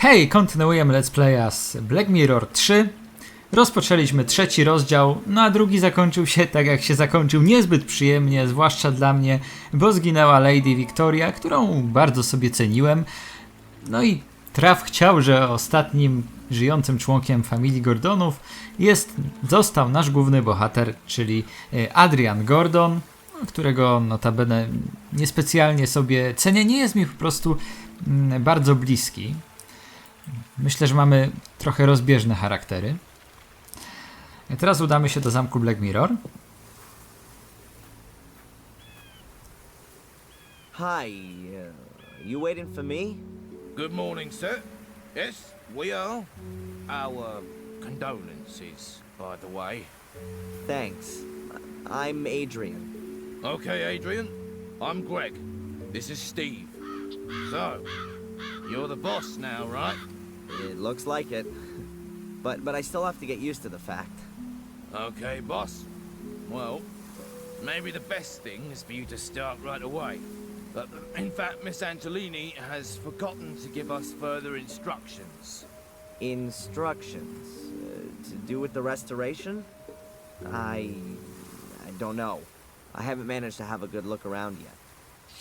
Hej, kontynuujemy Let's Playa z Black Mirror 3. Rozpoczęliśmy trzeci rozdział, no a drugi zakończył się tak jak się zakończył, niezbyt przyjemnie, zwłaszcza dla mnie, bo zginęła Lady Victoria, którą bardzo sobie ceniłem. No i traf chciał, że ostatnim żyjącym członkiem familii Gordonów został nasz główny bohater, czyli Adrian Gordon, którego notabene niespecjalnie sobie cenię, nie jest mi po prostu bardzo bliski. Myślę, że mamy trochę rozbieżne charaktery. Teraz udamy się do zamku Black Mirror. Hi, you waiting for me? Good morning, sir. Yes, we are. Our condolences, by the way. Thanks. I'm Adrian. Okay, Adrian. I'm Greg. This is Steve. So, you're the boss now, right? It looks like it. But I still have to get used to the fact. Okay, boss. Well, maybe the best thing is for you to start right away. In fact, Miss Antolini has forgotten to give us further instructions. Instructions? To do with the restoration? I don't know. I haven't managed to have a good look around yet.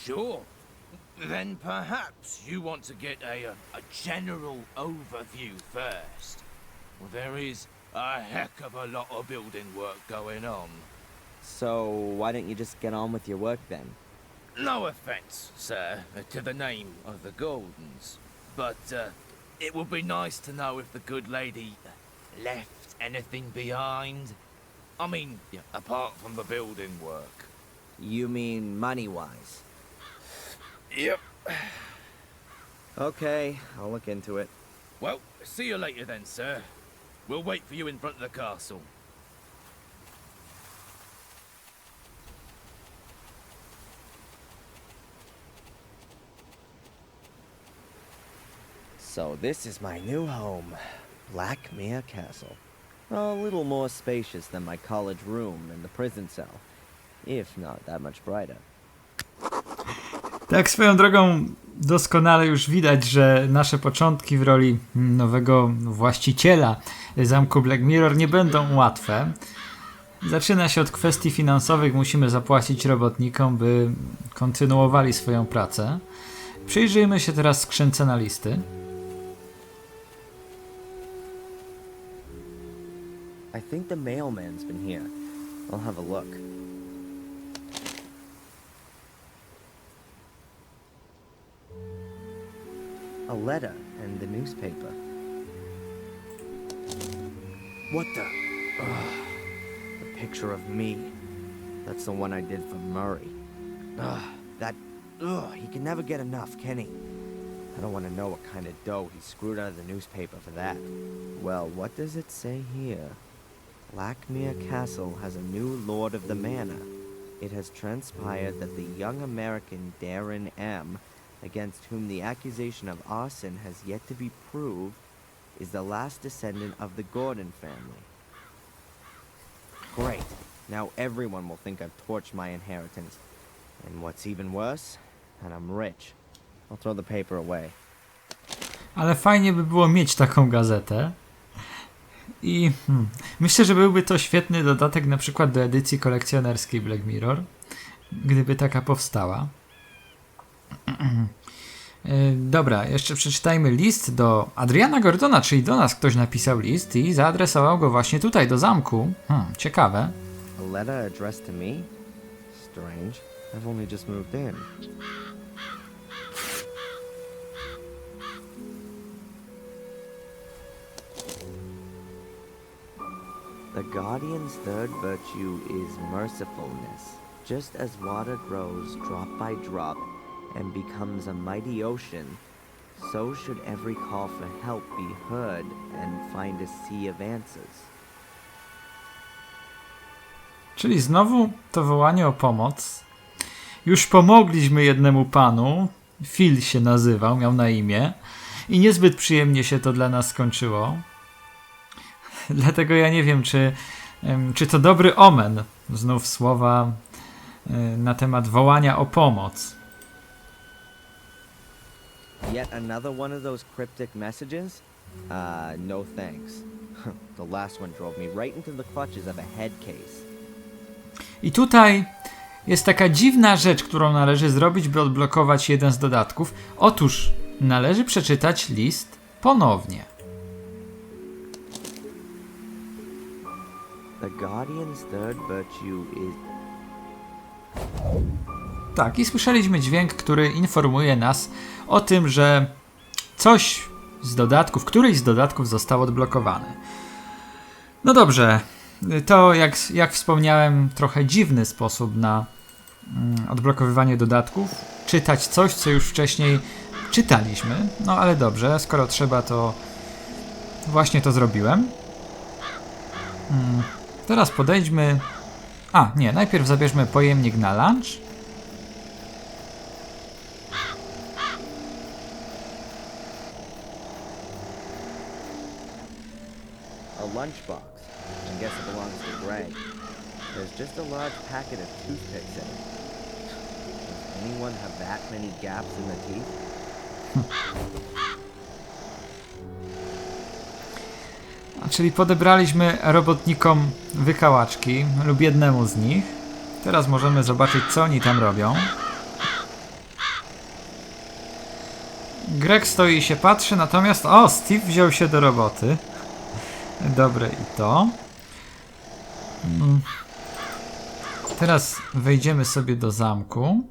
Sure. Then perhaps you want to get a general overview first. Well, there is a heck of a lot of building work going on. So, why don't you just get on with your work then? No offense, sir, to the name of the Gordons, but it would be nice to know if the good lady left anything behind. I mean, apart from the building work. You mean money-wise? Yep. Okay, I'll look into it. Well, see you later then, sir. We'll wait for you in front of the castle. So this is my new home, Blackmere Castle. A little more spacious than my college room and the prison cell, if not that much brighter. Tak, swoją drogą doskonale już widać, że nasze początki w roli nowego właściciela zamku Black Mirror nie będą łatwe. Zaczyna się od kwestii finansowych, musimy zapłacić robotnikom, by kontynuowali swoją pracę. Przyjrzyjmy się teraz skrzynce na listy. I think the mailman's been here. I'll have a look. A letter and the newspaper. What the? Ugh. The picture of me. That's the one I did for Murray. He can never get enough, can he? I don't want to know what kind of dough he screwed out of the newspaper for that. Well, what does it say here? Blackmere Castle has a new lord of the manor. It has transpired that the young American Darren M., against whom the accusation of arson has yet to be proved, is the last descendant of the Gordon family. Great. Now everyone will think I've torched my inheritance. And what's even worse, that I'm rich. I'll throw the paper away. Ale fajnie by było mieć taką gazetę. I myślę, że byłby to świetny dodatek na przykład do edycji kolekcjonerskiej Black Mirror, gdyby taka powstała. Dobra, jeszcze przeczytajmy list do Adriana Gordona, czyli do nas ktoś napisał list i zaadresował go właśnie tutaj, do zamku. Ciekawe. A letter addressed to me? Strange. I've only just moved in. The Guardian's third virtue is mercifulness. Just as water grows drop by drop and becomes a mighty ocean, so should every call for help be heard and find a sea of answers. Czyli znowu to wołanie o pomoc. Już pomogliśmy jednemu panu, Phil się nazywał, miał na imię i niezbyt przyjemnie się to dla nas skończyło. Dlatego ja nie wiem, czy to dobry omen. Znów słowa na temat wołania o pomoc. Yet another one of those cryptic messages? No thanks. The last one drove me right into the clutches of a head case. I tutaj jest taka dziwna rzecz, którą należy zrobić, by odblokować jeden z dodatków. Otóż należy przeczytać list ponownie. The Guardian's third virtue is... Tak, i słyszeliśmy dźwięk, który informuje nas o tym, że coś z dodatków, któryś z dodatków został odblokowany. No dobrze, to jak wspomniałem, trochę dziwny sposób na odblokowywanie dodatków. Czytać coś, co już wcześniej czytaliśmy. No ale dobrze, skoro trzeba, to właśnie to zrobiłem. Teraz podejdźmy... najpierw zabierzmy pojemnik na lunch. A lunchbox. I guess it belongs to Greg. There's just a large packet of toothpicks in it. Does anyone have that many gaps in the teeth? Czyli podebraliśmy robotnikom wykałaczki lub jednemu z nich. Teraz możemy zobaczyć, co oni tam robią. Greg stoi i się patrzy, natomiast Steve wziął się do roboty. Dobre i to. Teraz wejdziemy sobie do zamku.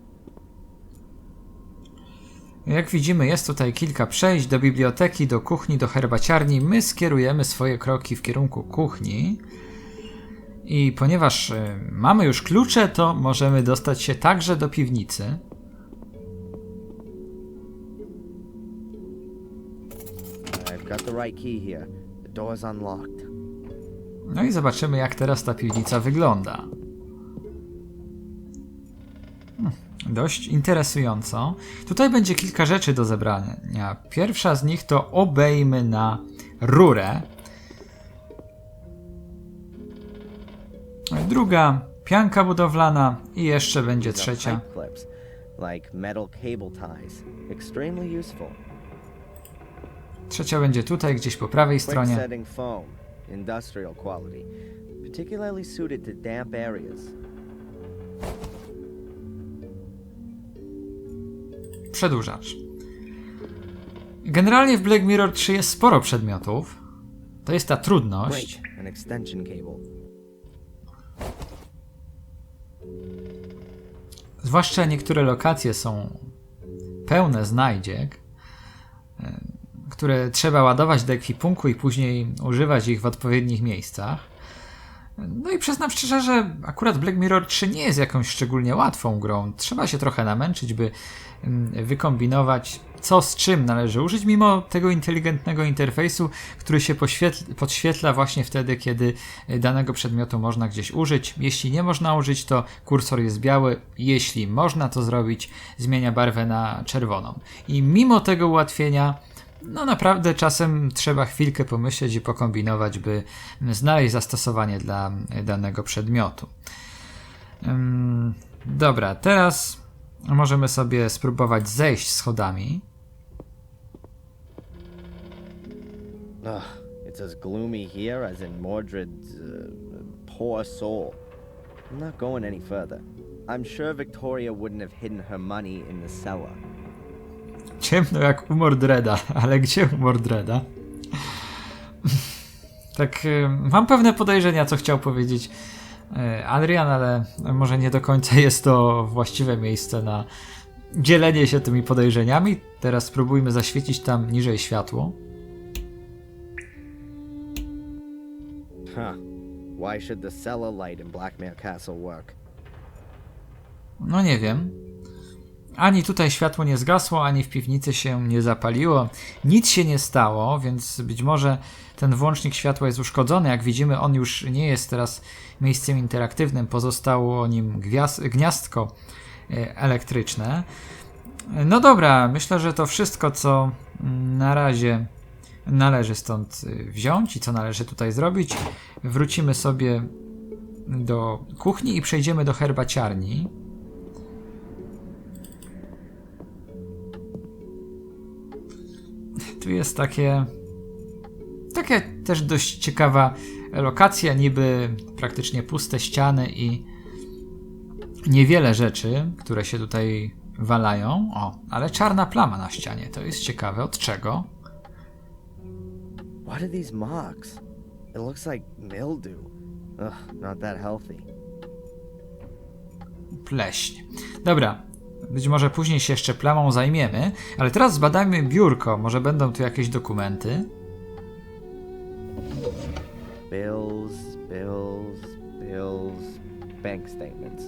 Jak widzimy, jest tutaj kilka przejść do biblioteki, do kuchni, do herbaciarni. My skierujemy swoje kroki w kierunku kuchni. I ponieważ mamy już klucze, to możemy dostać się także do piwnicy. I've got the right key here. The door's unlocked. No i zobaczymy, jak teraz ta piwnica wygląda. Dość interesująco. Tutaj będzie kilka rzeczy do zebrania. Pierwsza z nich to obejmy na rurę. Druga pianka budowlana i jeszcze będzie trzecia. Pipe clips, like metal cable ties. Extremely useful. Trzecia będzie tutaj, gdzieś po prawej Quick stronie. setting foam, industrial quality, particularly suited to damp areas. Przedłużacz. Generalnie w Black Mirror 3 jest sporo przedmiotów. To jest ta trudność. Great, an extension cable. Zwłaszcza niektóre lokacje są pełne znajdziek, które trzeba ładować do ekwipunku i później używać ich w odpowiednich miejscach. No i przyznam szczerze, że akurat Black Mirror 3 nie jest jakąś szczególnie łatwą grą. Trzeba się trochę namęczyć, by wykombinować, co z czym należy użyć, mimo tego inteligentnego interfejsu, który się podświetla właśnie wtedy, kiedy danego przedmiotu można gdzieś użyć. Jeśli nie można użyć, to kursor jest biały. Jeśli można to zrobić, zmienia barwę na czerwoną. I mimo tego ułatwienia, no naprawdę czasem trzeba chwilkę pomyśleć i pokombinować, by znaleźć zastosowanie dla danego przedmiotu. Dobra, teraz możemy sobie spróbować zejść schodami. It's as gloomy here as in Mordred's poor soul. I'm not going any further. I'm sure Victoria wouldn't have hidden her money in the cellar. Ciemno jak u Mordreda, ale gdzie u Mordreda? Tak, mam pewne podejrzenia, co chciał powiedzieć Adrian, ale może nie do końca jest to właściwe miejsce na dzielenie się tymi podejrzeniami. Teraz spróbujmy zaświecić tam niżej światło. Why should the cellar light in Blackmare Castle work? No nie wiem. Ani tutaj światło nie zgasło, ani w piwnicy się nie zapaliło. Nic się nie stało, więc być może ten włącznik światła jest uszkodzony. Jak widzimy, on już nie jest teraz miejscem interaktywnym. Pozostało o nim gniazdko elektryczne. No dobra, myślę, że to wszystko, co na razie należy stąd wziąć i co należy tutaj zrobić. Wrócimy sobie do kuchni i przejdziemy do herbaciarni. Tu jest takie też dość ciekawa lokacja, niby praktycznie puste ściany i niewiele rzeczy, które się tutaj walają. O, ale czarna plama na ścianie, to jest ciekawe. Od czego? What are these marks? It looks like mildew. Ugh, not that healthy. Pleśń. Dobra, być może później się jeszcze plamą zajmiemy, ale teraz zbadajmy biurko. Może będą tu jakieś dokumenty? Bills, bank statements.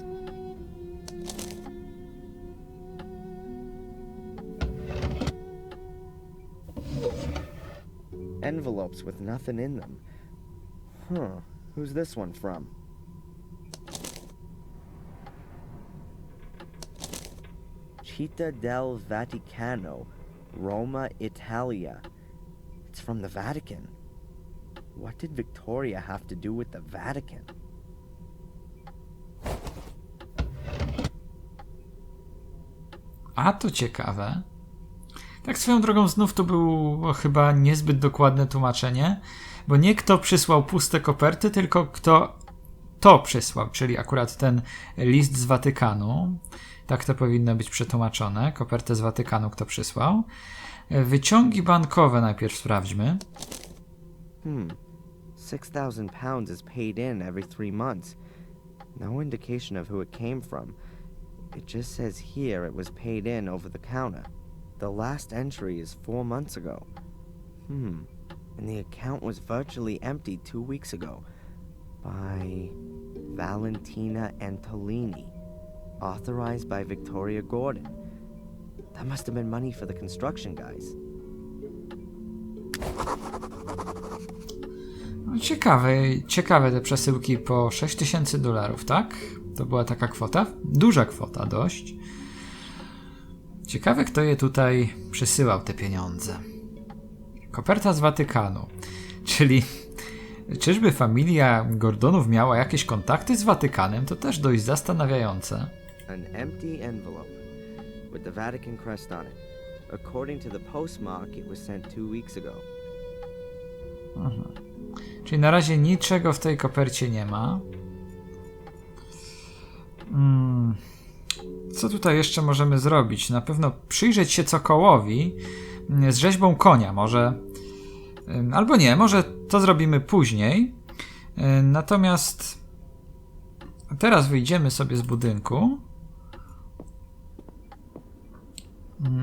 Envelopes with nothing in them. Huh, who's this one from? Città del Vaticano, Roma, Italia. It's from the Vatican. What did Victoria have to do with the Vatican? A to ciekawe. Tak swoją drogą znów to było chyba niezbyt dokładne tłumaczenie, bo nie kto przysłał puste koperty, tylko kto to przysłał, czyli akurat ten list z Watykanu. Tak to powinno być przetłumaczone. Kopertę z Watykanu kto przysłał. Wyciągi bankowe najpierw sprawdźmy. £6,000 is paid in every 3 months. No indication of who it came from. It just says here it was paid in over the counter. The last entry is 4 months ago. And the account was virtually empty 2 weeks ago. By Valentina Antolini. Authorized by Victoria Gordon. That must have been money for the construction guys. No ciekawe te przesyłki po $6,000, tak? To była taka kwota? Duża kwota dość. Ciekawe, kto je tutaj przysyłał, te pieniądze. Koperta z Watykanu. Czyli czyżby familia Gordonów miała jakieś kontakty z Watykanem? To też dość zastanawiające. An empty envelope with the Vatican crest on it. According to the postmark, it was sent 2 weeks ago. Czyli na razie niczego w tej kopercie nie ma. Co tutaj jeszcze możemy zrobić? Na pewno przyjrzeć się cokołowi z rzeźbą konia. Może albo nie, może to zrobimy później. Natomiast teraz wyjdziemy sobie z budynku.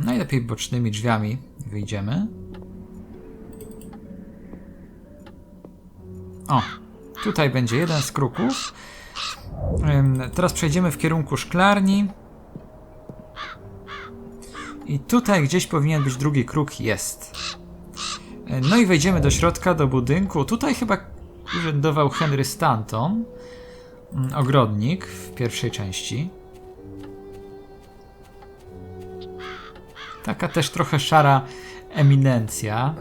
Najlepiej bocznymi drzwiami wyjdziemy. O, tutaj będzie jeden z kruków. Teraz przejdziemy w kierunku szklarni. I tutaj gdzieś powinien być drugi kruk. Jest. No i wejdziemy do środka, do budynku. Tutaj chyba urzędował Henry Stanton, ogrodnik w pierwszej części. Taka też trochę szara eminencja.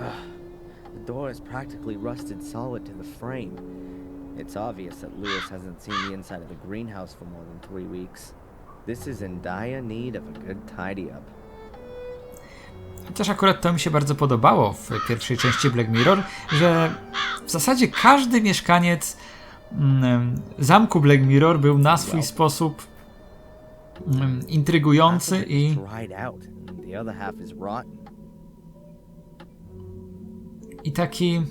The door is practically rusted solid to the frame. It's obvious that Lewis hasn't seen the inside of the greenhouse for more than 3 weeks. This is in dire need of a good tidy up. Chociaż akurat to mi się bardzo podobało w pierwszej części Black Mirror, że w zasadzie każdy mieszkaniec zamku Black Mirror był na swój sposób intrygujący i taki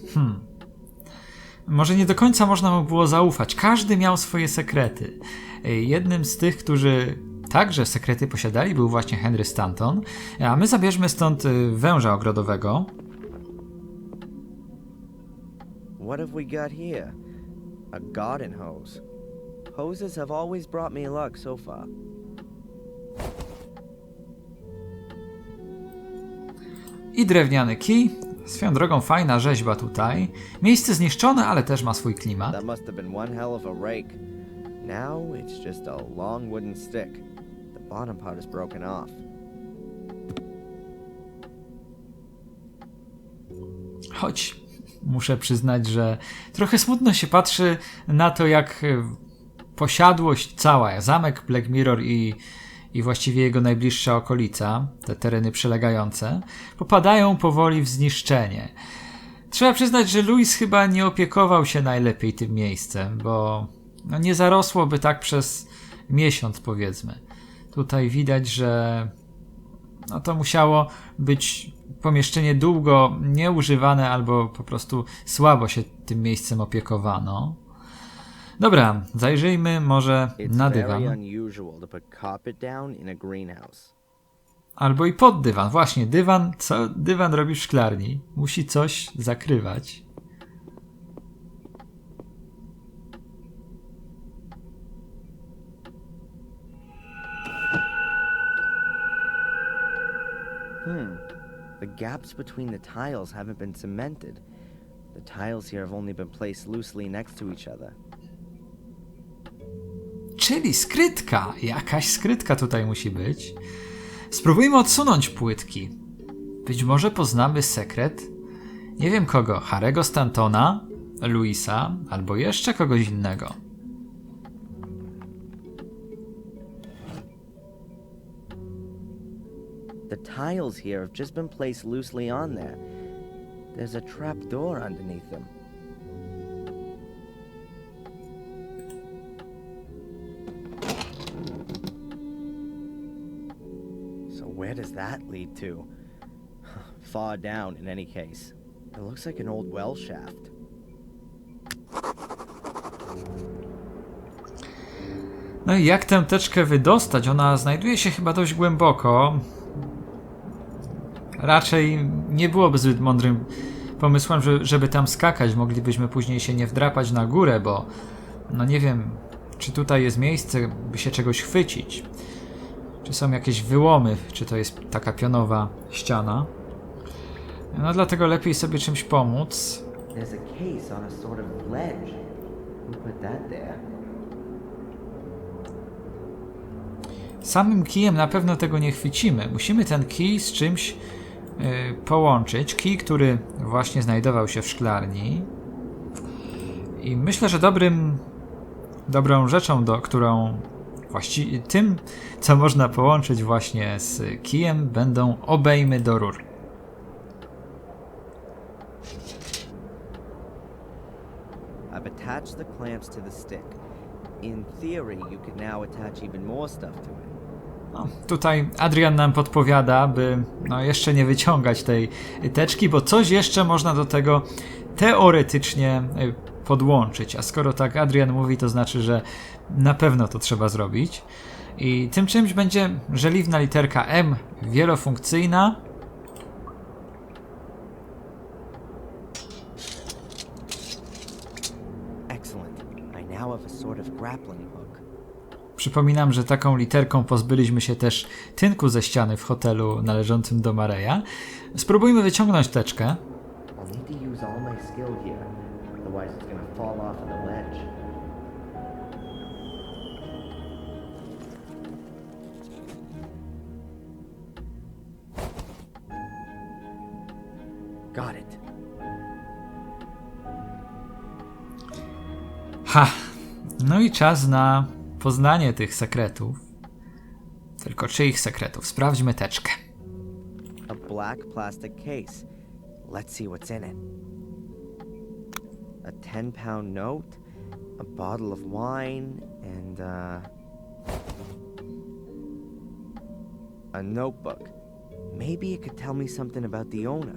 może nie do końca można mu było zaufać. Każdy miał swoje sekrety. Jednym z tych, którzy także sekrety posiadali, był właśnie Henry Stanton. A my zabierzmy stąd węża ogrodowego. What have we got here? A garden hose. Hoses have always brought me luck so far. I drewniany kij. Swoją drogą fajna rzeźba tutaj. Miejsce zniszczone, ale też ma swój klimat. That must have been one hell of a rake. Now it's just a long wooden stick. The bottom part is broken off. Choć muszę przyznać, że trochę smutno się patrzy na to, jak posiadłość cała, zamek Black Mirror i i właściwie jego najbliższa okolica, te tereny przylegające, popadają powoli w zniszczenie. Trzeba przyznać, że Louis chyba nie opiekował się najlepiej tym miejscem, bo nie zarosłoby tak przez miesiąc, powiedzmy. Tutaj widać, że to musiało być pomieszczenie długo nieużywane albo po prostu słabo się tym miejscem opiekowano. Dobra, zajrzyjmy może na dywan. Albo i pod dywan. Właśnie, dywan, co dywan robi w szklarni? Musi coś zakrywać. The gaps between the tiles haven't been cemented. The tiles here have only been placed loosely next to each other. Czyli skrytka. Jakaś skrytka tutaj musi być. Spróbujmy odsunąć płytki. Być może poznamy sekret? Nie wiem kogo. Harry'ego Stantona, Louisa albo jeszcze kogoś innego. The tiles here have just been placed loosely on there. There's a trap door underneath them. So where does that lead to? Far down in any case. It looks like an old well shaft. No i jak tę teczkę wydostać? Ona znajduje się chyba dość głęboko. Raczej nie byłoby zbyt mądrym pomysłem, żeby tam skakać. Moglibyśmy później się nie wdrapać na górę, bo nie wiem, czy tutaj jest miejsce, by się czegoś chwycić. Czy są jakieś wyłomy, czy to jest taka pionowa ściana. No dlatego lepiej sobie czymś pomóc. There's a case on a sort of ledge. Who put that there? Samym kijem na pewno tego nie chwycimy. Musimy ten kij z czymś połączyć. Kij, który właśnie znajdował się w szklarni. I myślę, że dobrą rzeczą, którą właściwie tym, co można połączyć właśnie z kijem, będą obejmy do rur. I've attached the clamps to the stick. In theory, you could now attach even more stuff to it. No, tutaj Adrian nam podpowiada, by jeszcze nie wyciągać tej teczki, bo coś jeszcze można do tego teoretycznie podłączyć. A skoro tak Adrian mówi, to znaczy, że na pewno to trzeba zrobić. I tym czymś będzie żeliwna literka M, wielofunkcyjna. Excellent. I now have a sort of grappling hook. Przypominam, że taką literką pozbyliśmy się też tynku ze ściany w hotelu należącym do Mareya. Spróbujmy wyciągnąć teczkę. I'll need to use all my skill here, otherwise it's gonna fall off of the ledge. Got it. Ha! No i czas na poznanie tych sekretów. Tylko czyich sekretów? Sprawdźmy teczkę. A black plastic case. Let's see what's in it. A 10-pound note, a bottle of wine, and a notebook. Maybe it could tell me something about the owner.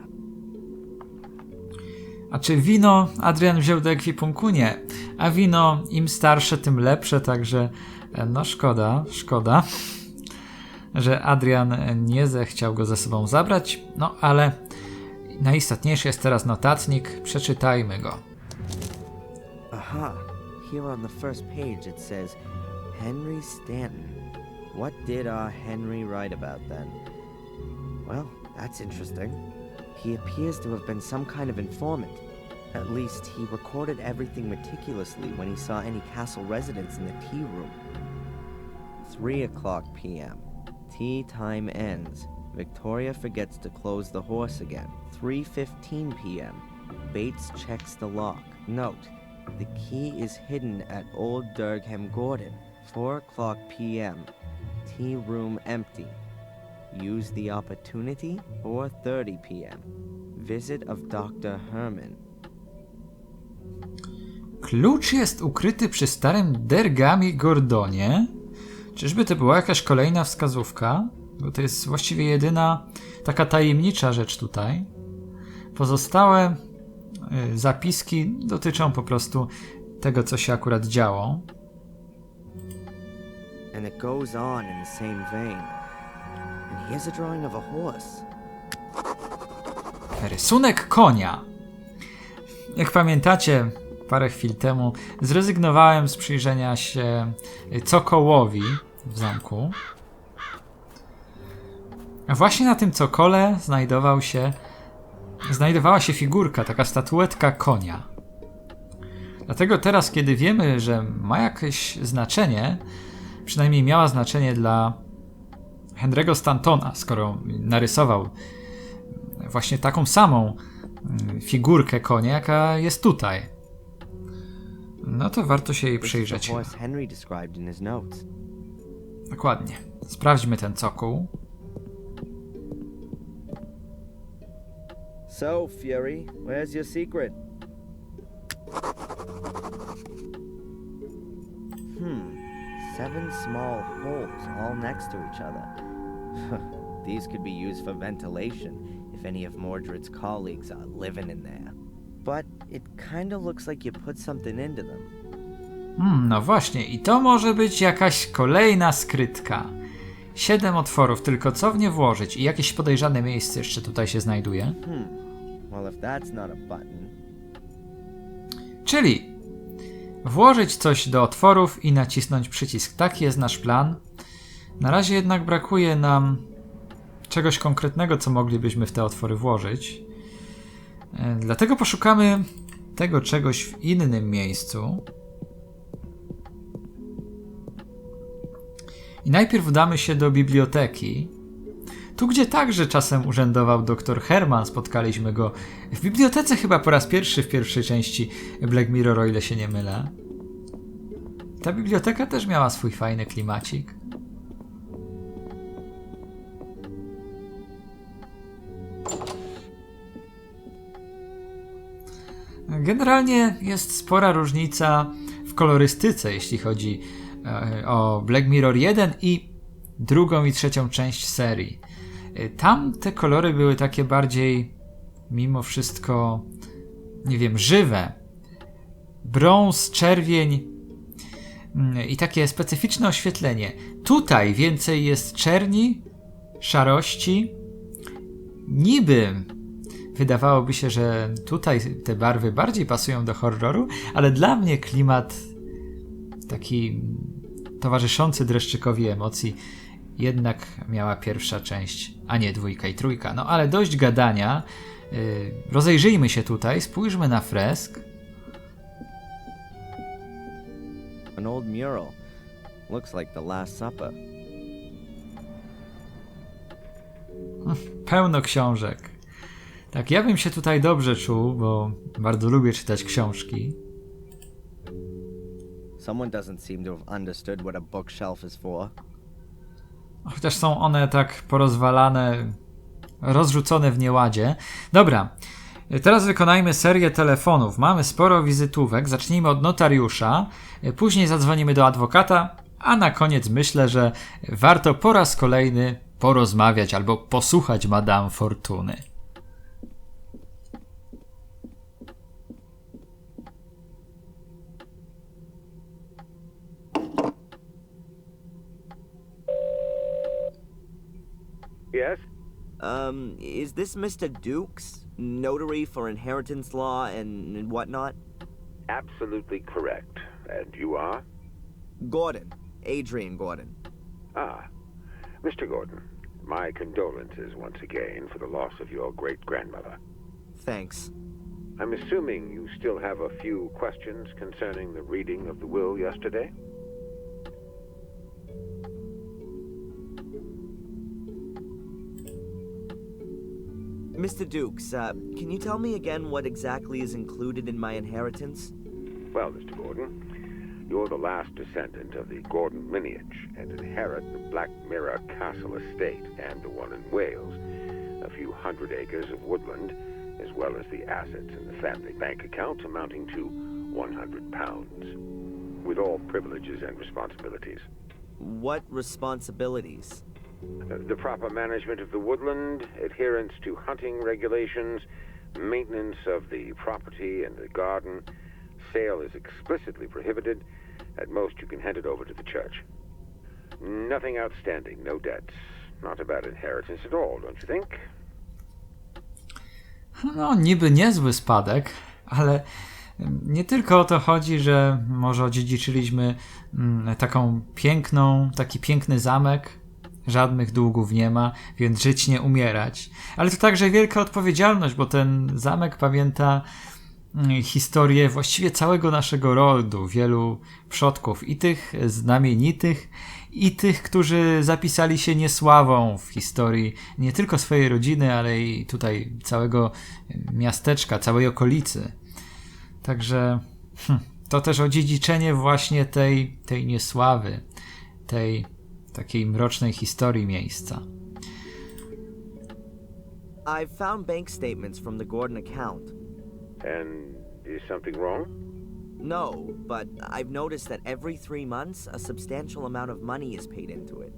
A czy wino Adrian wziął do ekwipunku? Nie. A wino im starsze, tym lepsze, także szkoda, że Adrian nie zechciał go ze sobą zabrać. No ale najistotniejszy jest teraz notatnik. Przeczytajmy go. Aha, here on the first page it says, Henry Stanton. What did our Henry write about then? Well, that's interesting. He appears to have been some kind of informant. At least, he recorded everything meticulously when he saw any castle residents in the tea room. 3 o'clock p.m. Tea time ends. Victoria forgets to close the horse again. 3:15 p.m. Bates checks the lock. Note, the key is hidden at Old Durgham Gordon. 4 o'clock p.m. tea room empty. Use the opportunity, 4:30 p.m. Visit of Dr. Herman. Klucz jest ukryty przy starym Dergami Gordonie. Czyżby to była jakaś kolejna wskazówka? Bo to jest właściwie jedyna taka tajemnicza rzecz tutaj. Pozostałe zapiski dotyczą po prostu tego, co się akurat działo. And it goes on in the same vein. And here's a drawing of a horse. Rysunek konia. Jak pamiętacie, parę chwil temu zrezygnowałem z przyjrzenia się cokołowi w zamku. A właśnie na tym cokole znajdowała się figurka, taka statuetka konia. Dlatego teraz, kiedy wiemy, że ma jakieś znaczenie, przynajmniej miała znaczenie dla Henry'ego Stantona, skoro narysował właśnie taką samą figurkę konia, jaka jest tutaj, no to warto się jej przyjrzeć. Henry described in his notes. Dokładnie. Sprawdźmy ten cokół. So, Fury, where's your secret? Seven small holes all next to each other. These could be used for ventilation if any of Mordred's colleagues are living in there. But it kinda looks like you put something into them. No właśnie, i to może być jakaś kolejna skrytka. 7 otworów, tylko co w nie włożyć? I jakieś podejrzane miejsce jeszcze tutaj się znajduje. Well, if that's not a button. Czyli włożyć coś do otworów i nacisnąć przycisk. Taki jest nasz plan. Na razie jednak brakuje nam czegoś konkretnego, co moglibyśmy w te otwory włożyć. Dlatego poszukamy tego czegoś w innym miejscu. I najpierw udamy się do biblioteki. Tu, gdzie także czasem urzędował dr Herman, spotkaliśmy go w bibliotece chyba po raz pierwszy w pierwszej części Black Mirror, o ile się nie mylę. Ta biblioteka też miała swój fajny klimacik. Generalnie jest spora różnica w kolorystyce, jeśli chodzi o Black Mirror 1 i drugą i trzecią część serii. Tam te kolory były takie bardziej, mimo wszystko, nie wiem, żywe. Brąz, czerwień i takie specyficzne oświetlenie. Tutaj więcej jest czerni, szarości. Niby wydawałoby się, że tutaj te barwy bardziej pasują do horroru, ale dla mnie klimat taki towarzyszący dreszczykowi emocji jednak miała pierwsza część, a nie 2 i 3. No ale dość gadania. Rozejrzyjmy się tutaj, spójrzmy na fresk. An old mural. Looks like the Last Supper. Pełno książek. Tak, ja bym się tutaj dobrze czuł, bo bardzo lubię czytać książki. Someone doesn't seem to have understood what a bookshelf is for. Chociaż są one tak porozwalane, rozrzucone w nieładzie. Dobra, teraz wykonajmy serię telefonów. Mamy sporo wizytówek. Zacznijmy od notariusza, później zadzwonimy do adwokata, a na koniec myślę, że warto po raz kolejny porozmawiać albo posłuchać Madame Fortuny. Yes? Is this Mr. Dukes? Notary for inheritance law and whatnot? Absolutely correct. And you are? Gordon. Adrian Gordon. Ah, Mr. Gordon, my condolences once again for the loss of your great-grandmother. Thanks. I'm assuming you still have a few questions concerning the reading of the will yesterday? Mr. Dukes, can you tell me again what exactly is included in my inheritance? Well, Mr. Gordon, You're the last descendant of the Gordon lineage and inherit the Black Mirror Castle estate and the one in Wales, a few hundred acres of woodland, as well as the assets in the family bank account amounting to £100, with all privileges and responsibilities. What responsibilities? The proper management of the woodland, adherence to hunting regulations, maintenance of the property and the garden. Sale is explicitly prohibited. At most, you can hand it over to the church. Nothing outstanding, no debts. Not a bad inheritance at all, don't you think? No, niby niezły spadek, ale nie tylko o to chodzi, że może odziedziczyliśmy taki piękny zamek, żadnych długów nie ma, więc żyć nie umierać. Ale to także wielka odpowiedzialność, bo ten zamek pamięta historię właściwie całego naszego rodu, wielu przodków, i tych znamienitych, i tych, którzy zapisali się niesławą w historii nie tylko swojej rodziny, ale i tutaj całego miasteczka, całej okolicy. Także to też odziedziczenie właśnie tej niesławy, tej takiej mrocznej historii miejsca. I've found bank statements from the Gordon account. And is something wrong? No, but I've noticed that every 3 months, a substantial amount of money is paid into it.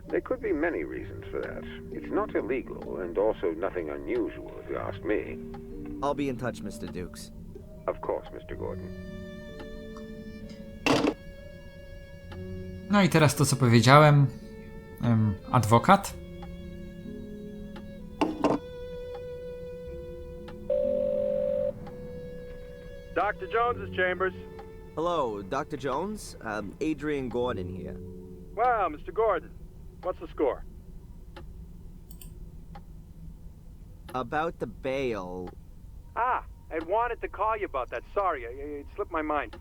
There could be many reasons for that. It's not illegal, and also nothing unusual, if you ask me. I'll be in touch, Mr. Dukes. Of course, Mr. Gordon. No i teraz to, co powiedziałem. Adwokat. Dr. Jones's chambers. Hello, Dr. Jones? Adrian Gordon here. Wow, Mr. Gordon. What's the score? About the bail. Ah, I wanted to call you about that. Sorry, it slipped my mind.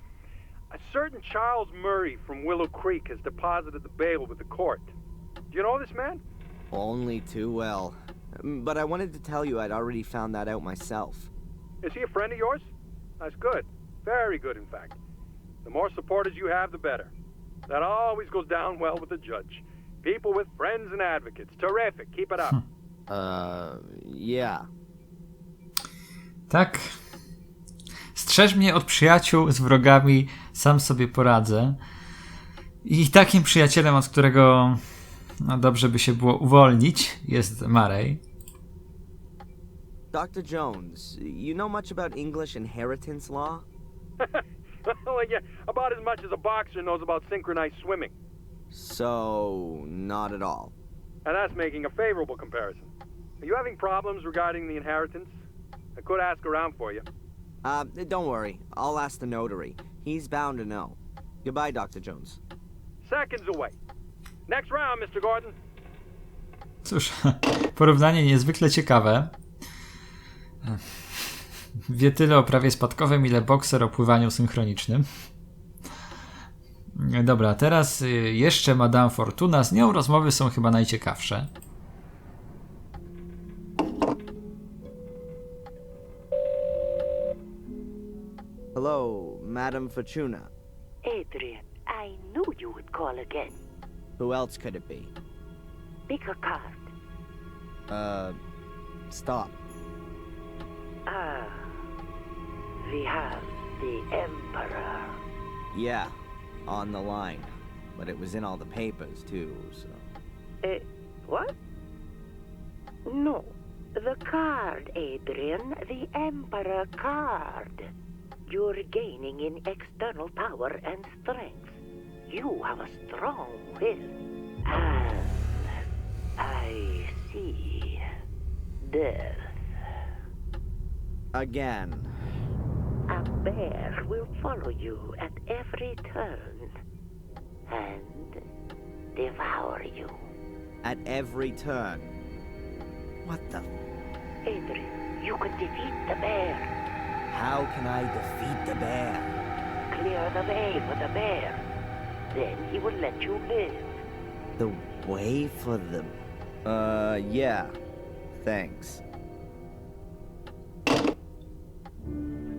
A certain Charles Murray from Willow Creek has deposited the bail with the court. Do you know this man? Only too well. But I wanted to tell you I'd already found that out myself. Is he a friend of yours? That's good. Very good, in fact. The more supporters you have, the better. That always goes down well with the judge. People with friends and advocates. Terrific. Keep it up. Yeah. Tak. Strzeż mnie od przyjaciół, z wrogami sam sobie poradzę. I takim przyjacielem, od którego dobrze by się było uwolnić, jest Murray. Dr. Jones, you know much about English inheritance law? Well, yeah, about as much as a boxer knows about synchronized swimming. So, not at all. And that's making a favorable comparison. Are you having problems regarding the inheritance? I could ask around for you. Don't worry. I'll ask the notary. He's bound to know. Goodbye, Dr. Jones. Seconds away. Next round, Mr. Gordon. Cóż, porównanie niezwykle ciekawe. Wie tyle o prawie spadkowym, ile bokser o pływaniu synchronicznym. Dobra, teraz jeszcze Madame Fortuna. Z nią rozmowy są chyba najciekawsze. Hello, Madame Fortuna. Adrian, I knew you would call again. Who else could it be? Pick a card. Stop. Ah, we have the Emperor. Yeah, on the line. But it was in all the papers, too, so... What? No, the card, Adrian, the Emperor card. You're gaining in external power and strength. You have a strong will. And I see death. Again. A bear will follow you at every turn and devour you. At every turn. What the... Adrian, you can defeat the bear. How can I defeat the bear? Clear the way for the bear. Then he will let you live. The way for the... yeah. Thanks.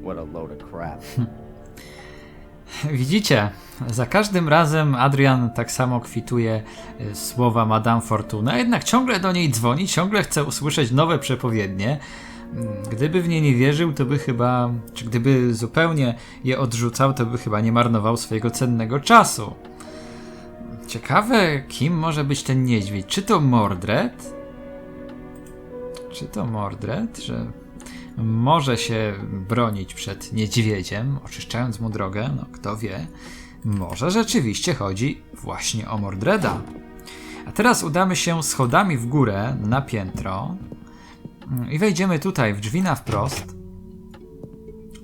What a load of crap. Widzicie, za każdym razem Adrian tak samo kwituje słowa Madame Fortuna, jednak ciągle do niej dzwoni, ciągle chce usłyszeć nowe przepowiednie. Gdyby w nie nie wierzył, to by chyba, czy gdyby zupełnie je odrzucał, to by chyba nie marnował swojego cennego czasu. Ciekawe, kim może być ten niedźwiedź? Czy to Mordred? Czy to Mordred, że może się bronić przed niedźwiedziem, oczyszczając mu drogę? No kto wie. Może rzeczywiście chodzi właśnie o Mordreda. A teraz udamy się schodami w górę na piętro i wejdziemy tutaj w drzwi na wprost.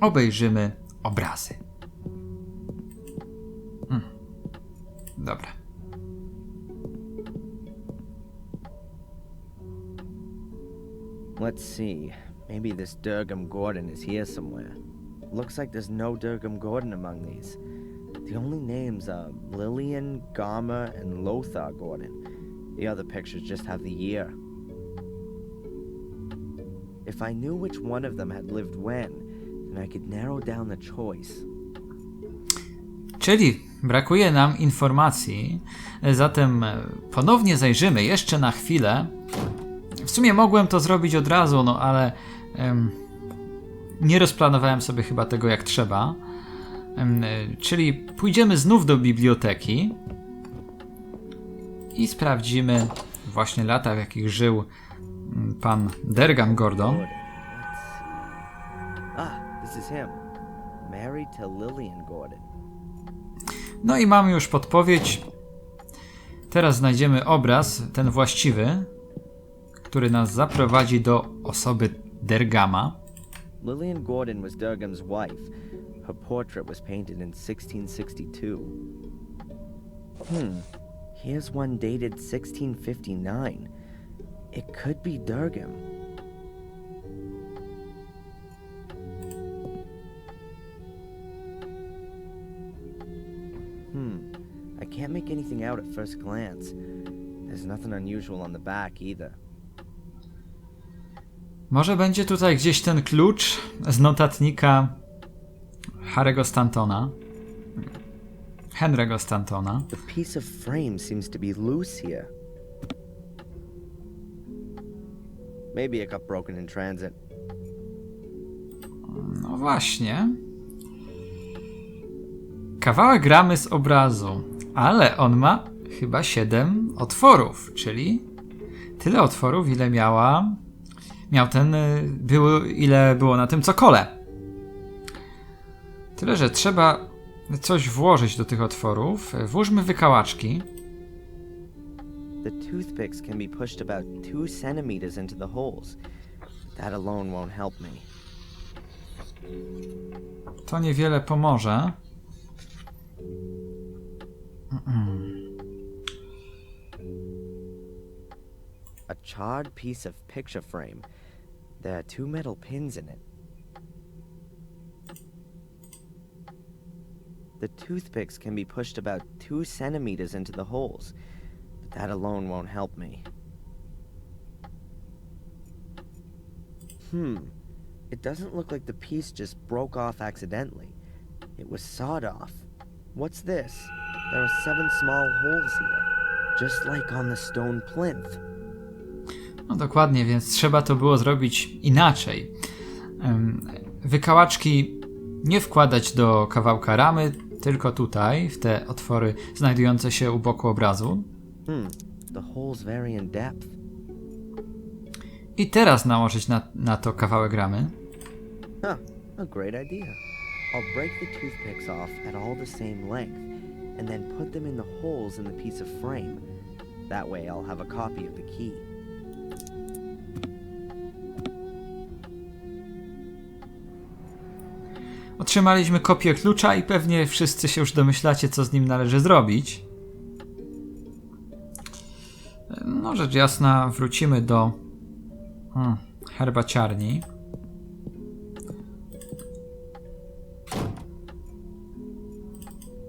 Obejrzymy obrazy. Dobra. Let's see. Maybe this Durgam Gordon is here somewhere. Looks like there's no Durgam Gordon among these. The only names are Lillian, Garma, and Lothar Gordon. The other pictures just have the year. If I knew which one of them had lived when, then I could narrow down the choice. Czyli brakuje nam informacji, zatem ponownie zajrzymy jeszcze na chwilę. W sumie mogłem to zrobić od razu, no ale nie rozplanowałem sobie chyba tego jak trzeba. Czyli pójdziemy znów do biblioteki i sprawdzimy właśnie lata, w jakich żył pan Durgam Gordon. Let's see. Ah, this is him. Married to Lillian Gordon. No i mamy już podpowiedź. Teraz znajdziemy obraz, ten właściwy, który nas zaprowadzi do osoby Durgama. Lillian Gordon was Durgam's wife. Her portrait was painted in 1662. Here's one dated 1659. It could be Durgam. I can't make anything out at first glance. There's nothing unusual on the back either. Może będzie tutaj gdzieś ten klucz z notatnika Harry'ego Stantona. Henry'ego Stantona. The piece of frame seems to be loose here. Maybe it got broken in transit. No właśnie. Kawałek ramy z obrazu, ale on ma chyba 7 otworów, czyli tyle otworów, ile ile było na tym cokole. Tyle, że trzeba coś włożyć do tych otworów. Włóżmy wykałaczki. The toothpicks can be pushed about 2 centimeters into the holes. That alone won't help me. To niewiele pomoże. A charred piece of picture frame. There are 2 metal pins in it. The toothpicks can be pushed about 2 centimeters into the holes, but that alone won't help me. It doesn't look like the piece just broke off accidentally. It was sawed off. What's this? There are 7 small holes here, just like on the stone plinth. No dokładnie, więc trzeba to było zrobić inaczej. Wykałaczki nie wkładać do kawałka ramy, tylko tutaj, w te otwory znajdujące się u boku obrazu. The holes vary in depth. I teraz nałożyć na to kawałek ramy. A great idea. I'll break the toothpicks off at all the same length, and then put them in the holes in the piece of frame. That way I'll have a copy of the key. Otrzymaliśmy kopię klucza i pewnie wszyscy się już domyślacie, co z nim należy zrobić. No rzecz jasna, wrócimy do herbaciarni.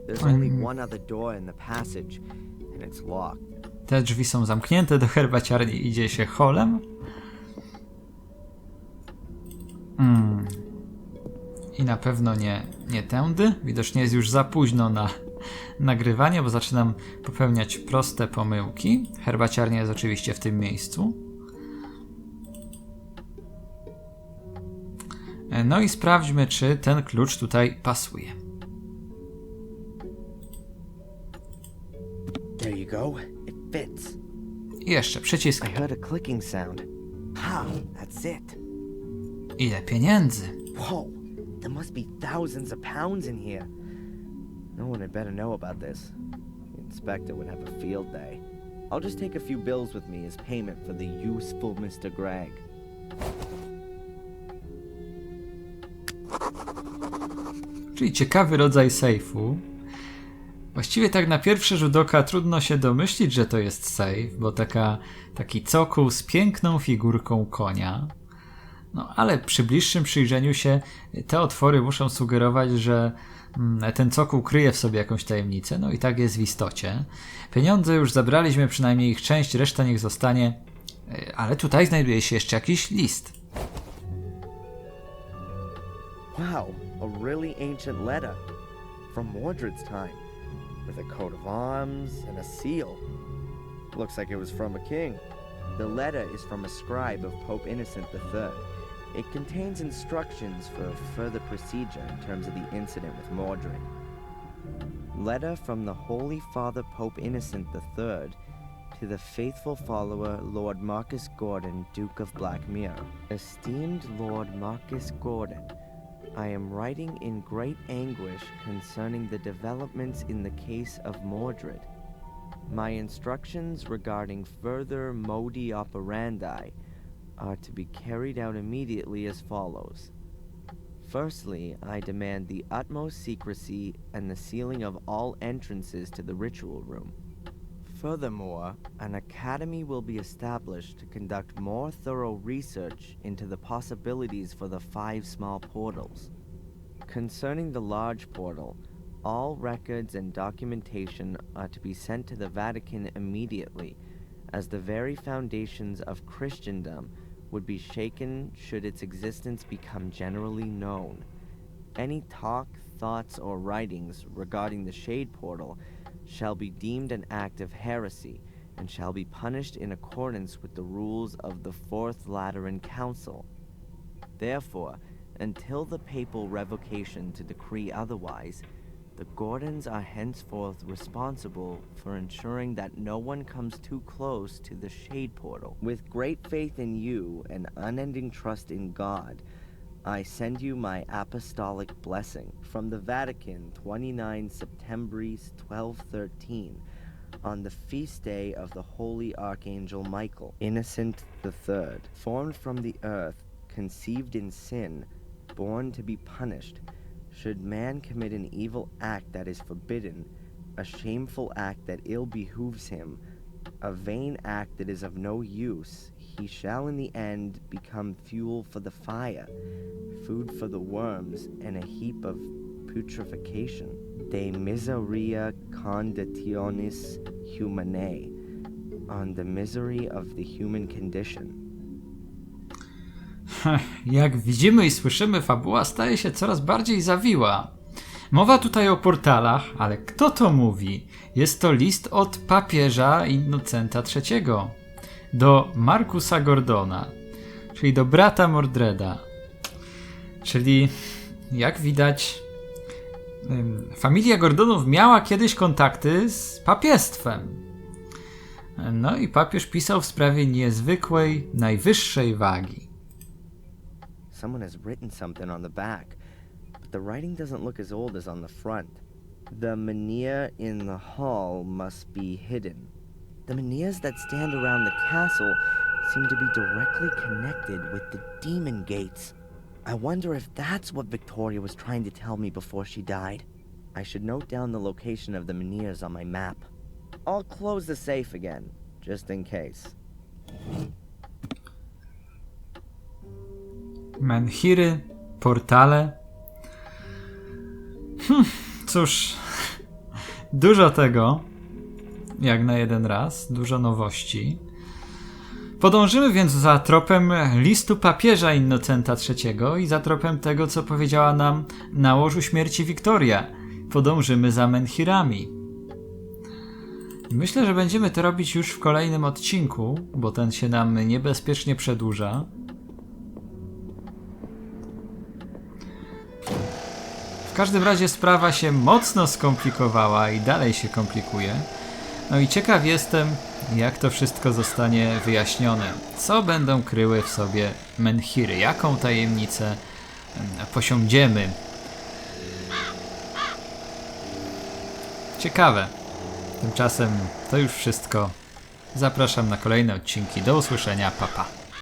There's only one other door in the passage, and it's locked. Te drzwi są zamknięte, do herbaciarni idzie się holem. I na pewno nie tędy. Widocznie jest już za późno na nagrywanie, bo zaczynam popełniać proste pomyłki. Herbaciarnia jest oczywiście w tym miejscu. No i sprawdźmy, czy ten klucz tutaj pasuje. There you go. It fits. I jeszcze przycisk. I heard a clicking sound. Ha, that's it. Ile pieniędzy? Whoa, there must be thousands of pounds in here. No one had better know about this. The inspector would have a field day. I'll just take a few bills with me as payment for the useful Mr. Gregg. Czyli ciekawy rodzaj sejfu. Właściwie tak na pierwszy rzut oka trudno się domyślić, że to jest sejf, bo taki cokół z piękną figurką konia. No ale przy bliższym przyjrzeniu się te otwory muszą sugerować, że ten cokół kryje w sobie jakąś tajemnicę. No i tak jest w istocie. Pieniądze już zabraliśmy, przynajmniej ich część, reszta niech zostanie. Ale tutaj znajduje się jeszcze jakiś list. Wow, a really ancient letter. From Mordred's time. With a coat of arms and a seal. Looks like it was from a king. The letter is from a scribe of Pope Innocent III. It contains instructions for further procedure in terms of the incident with Mordred. Letter from the Holy Father Pope Innocent III to the faithful follower Lord Marcus Gordon, Duke of Blackmere. Esteemed Lord Marcus Gordon, I am writing in great anguish concerning the developments in the case of Mordred. My instructions regarding further modi operandi are to be carried out immediately as follows. Firstly, I demand the utmost secrecy and the sealing of all entrances to the ritual room. Furthermore, an academy will be established to conduct more thorough research into the possibilities for the 5 small portals. Concerning the large portal, all records and documentation are to be sent to the Vatican immediately, as the very foundations of Christendom would be shaken should its existence become generally known. Any talk, thoughts, or writings regarding the Shade Portal shall be deemed an act of heresy and shall be punished in accordance with the rules of the Fourth Lateran Council. Therefore, until the papal revocation to decree otherwise, the Gordons are henceforth responsible for ensuring that no one comes too close to the Shade Portal. With great faith in you and unending trust in God, I send you my apostolic blessing from the Vatican 29 Septembris 1213 on the feast day of the Holy Archangel Michael, Innocent III, formed from the earth, conceived in sin, born to be punished. Should man commit an evil act that is forbidden, a shameful act that ill behooves him, a vain act that is of no use, he shall in the end become fuel for the fire, food for the worms, and a heap of putrefaction. De miseria conditionis humanae, on the misery of the human condition. Jak widzimy i słyszymy, fabuła staje się coraz bardziej zawiła. Mowa tutaj o portalach, ale kto to mówi? Jest to list od papieża Innocenta III do Marcusa Gordona, czyli do brata Mordreda. Czyli, jak widać, familia Gordonów miała kiedyś kontakty z papiestwem. No i papież pisał w sprawie niezwykłej, najwyższej wagi. Someone has written something on the back, but the writing doesn't look as old as on the front. The menhir in the hall must be hidden. The menhirs that stand around the castle seem to be directly connected with the demon gates. I wonder if that's what Victoria was trying to tell me before she died. I should note down the location of the menhirs on my map. I'll close the safe again, just in case. Menhiry, portale. Cóż, dużo tego, jak na jeden raz, dużo nowości. Podążymy więc za tropem listu papieża Innocenta III i za tropem tego, co powiedziała nam na łożu śmierci Wiktoria. Podążymy za menhirami. Myślę, że będziemy to robić już w kolejnym odcinku, bo ten się nam niebezpiecznie przedłuża. W każdym razie sprawa się mocno skomplikowała i dalej się komplikuje. No i ciekaw jestem, jak to wszystko zostanie wyjaśnione. Co będą kryły w sobie menhiry? Jaką tajemnicę posiądziemy? Ciekawe. Tymczasem to już wszystko. Zapraszam na kolejne odcinki. Do usłyszenia. Pa, pa.